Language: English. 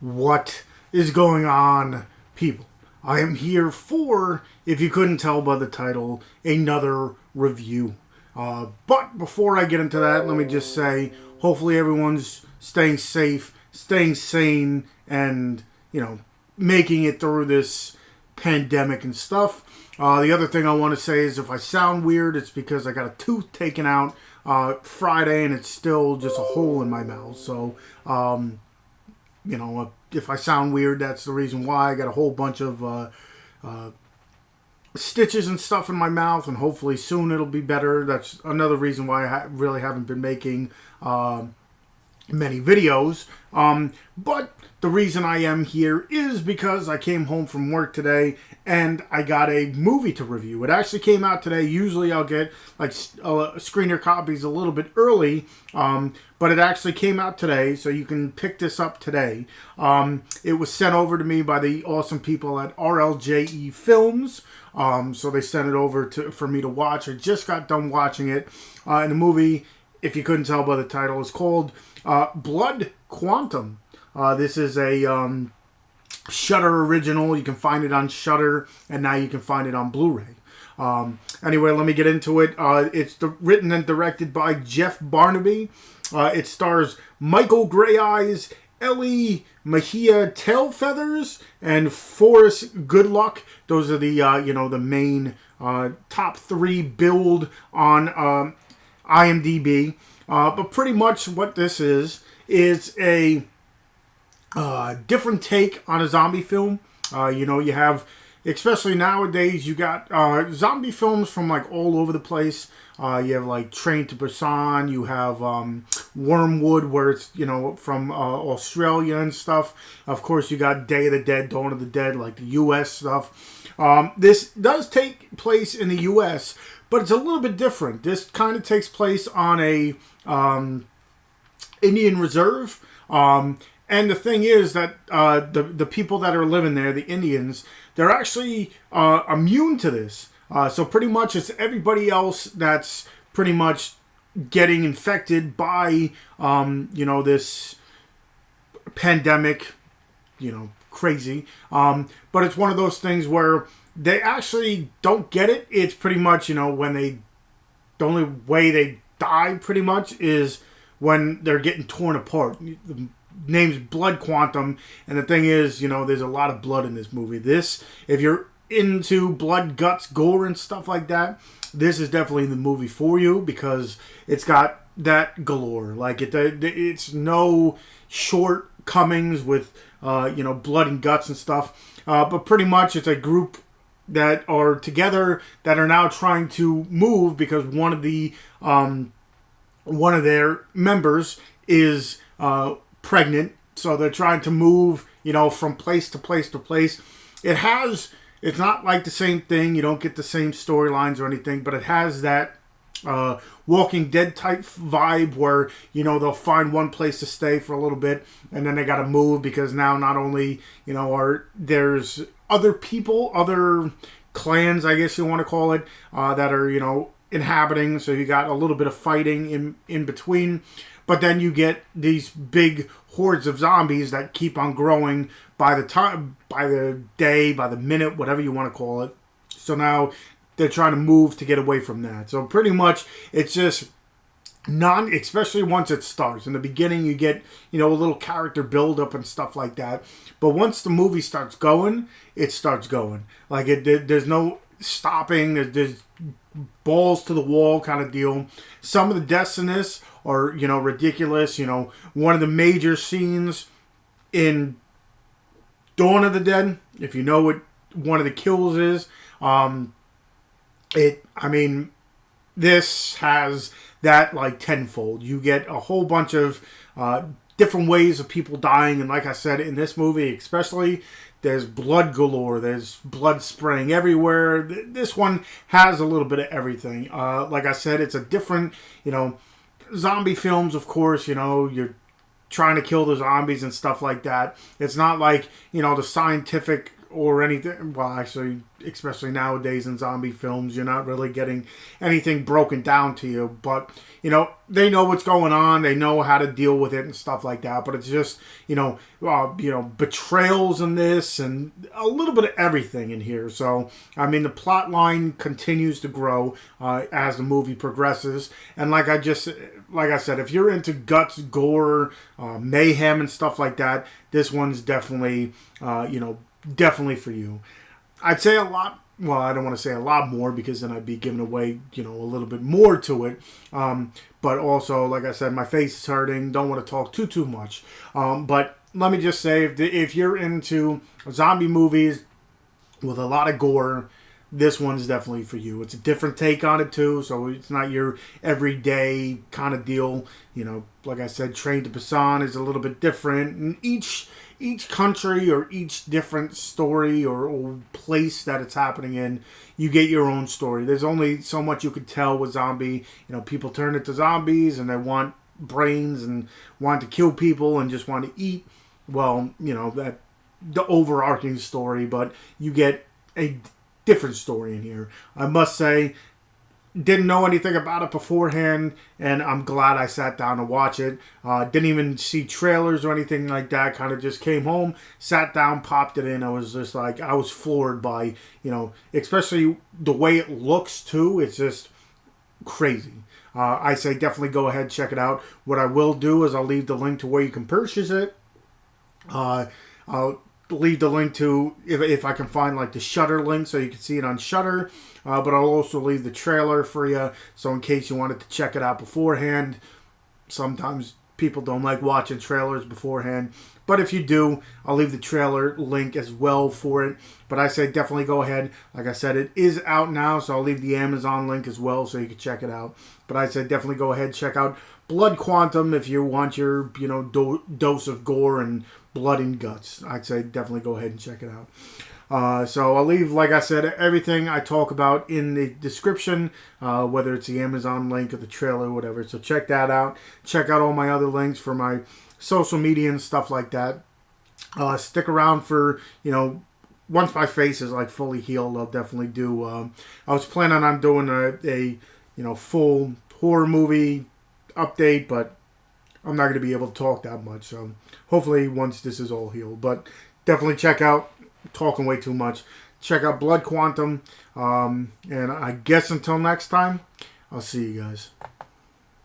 What is going on, people? I am here for, if you couldn't tell by the title, another review. But before I get into that, let me just say, hopefully everyone's staying safe, staying sane, and, making it through this pandemic and stuff. The other thing I want to say is if I sound weird, it's because I got a tooth taken out Friday and it's still just a hole in my mouth. So, if I sound weird, that's the reason why. I got a whole bunch of stitches and stuff in my mouth, and hopefully soon it'll be better. That's another reason why I really haven't been making many videos. But the reason I am here is because I came home from work today and I got a movie to review. It actually came out today. Usually I'll get screener copies a little bit early, but it actually came out today, so you can pick this up today. It was sent over to me by the awesome people at RLJE Films. So they sent it over for me to watch. I just got done watching it. And the movie, if you couldn't tell by the title, is called Blood Quantum. This is a Shudder original. You can find it on Shudder, and now you can find it on Blu-ray. Anyway, let me get into it. It's written and directed by Jeff Barnaby. It stars Michael Greyeyes, Elle-Máijá Tailfeathers, and Forrest Goodluck. Those are the the main top three billed on IMDb. But pretty much what this is a different take on a zombie film. You have, especially nowadays, you got zombie films from like all over the place. You have like Train to Busan. You have Wormwood, where it's from Australia and stuff. Of course, you got Day of the Dead, Dawn of the Dead, like the U.S. stuff. This does take place in the U.S., but it's a little bit different. This kind of takes place on a Indian reserve. And the thing is that the people that are living there, the Indians, they're actually immune to this. So pretty much it's everybody else that's pretty much getting infected by, this pandemic, crazy. But it's one of those things where they actually don't get it. It's pretty much, when the only way they die pretty much is when they're getting torn apart. The name's Blood Quantum, and the thing is, there's a lot of blood in this movie. This, if you're into blood, guts, gore, and stuff like that, this is definitely the movie for you because it's got that galore. Like it's no shortcomings with blood and guts and stuff. But pretty much it's a group that are together that are now trying to move because one of their members is pregnant, so they're trying to move, from place to place to place. It's not like the same thing. You don't get the same storylines or anything, but it has that Walking Dead type vibe where, they'll find one place to stay for a little bit and then they got to move because now not only, there's other people, other clans, I guess you want to call it, that are, inhabiting. So you got a little bit of fighting in between. But then you get these big hordes of zombies that keep on growing by the time, by the day, by the minute, whatever you want to call it. So now they're trying to move to get away from that. So pretty much it's just especially once it starts. In the beginning you get, a little character build up and stuff like that. But once the movie starts going, it starts going. Like there's no stopping. There's balls to the wall kind of deal. Some of the deaths in this are, ridiculous. One of the major scenes in Dawn of the Dead, if you know what one of the kills is, this has that like tenfold. You get a whole bunch of different ways of people dying, and like I said, in this movie especially, there's blood galore. There's blood spraying everywhere. This one has a little bit of everything. Like I said, it's a different, zombie films, of course, you're trying to kill the zombies and stuff like that. It's not like, the scientific or anything. Well, actually, especially nowadays in zombie films, you're not really getting anything broken down to you. But, you know, they know what's going on. They know how to deal with it and stuff like that. But it's just, betrayals in this and a little bit of everything in here. So, I mean, the plot line continues to grow as the movie progresses. And like I said, if you're into guts, gore, mayhem and stuff like that, this one's definitely, definitely for you. I'd say a lot. Well, I don't want to say a lot more because then I'd be giving away, a little bit more to it. But also, like I said, my face is hurting. Don't want to talk too much. But let me just say, if you're into zombie movies with a lot of gore, this one's definitely for you. It's a different take on it too, so it's not your everyday kind of deal. Like I said, Train to Busan is a little bit different. And each country or each different story or place that it's happening in, you get your own story. There's only so much you could tell with zombie. People turn into zombies and they want brains and want to kill people and just want to eat. Well, that the overarching story, but you get a different story in here. I must say, didn't know anything about it beforehand, and I'm glad I sat down to watch it. Didn't even see trailers or anything like that. Kind of just came home, sat down, popped it in. I was just like, I was floored by, especially the way it looks too. It's just crazy. I say definitely go ahead, check it out. What I will do is I'll leave the link to where you can purchase it. I'll leave the link to, if I can find like the Shudder link so you can see it on Shudder. But I'll also leave the trailer for you, so in case you wanted to check it out beforehand. Sometimes people don't like watching trailers beforehand, but if you do, I'll leave the trailer link as well for it. But I say definitely go ahead. Like I said, it is out now, so I'll leave the Amazon link as well so you can check it out. But I say definitely go ahead, check out Blood Quantum if you want your dose of gore and blood and guts. I'd say definitely go ahead and check it out. So I'll leave, like I said, everything I talk about in the description, whether it's the Amazon link or the trailer or whatever. So check that out. Check out all my other links for my social media and stuff like that. Stick around for, once my face is like fully healed, I'll definitely do. I was planning on doing a full horror movie update, but I'm not going to be able to talk that much. So hopefully once this is all healed. But definitely check out. Talking way too much. Check out Blood Quantum. And I guess until next time, I'll see you guys.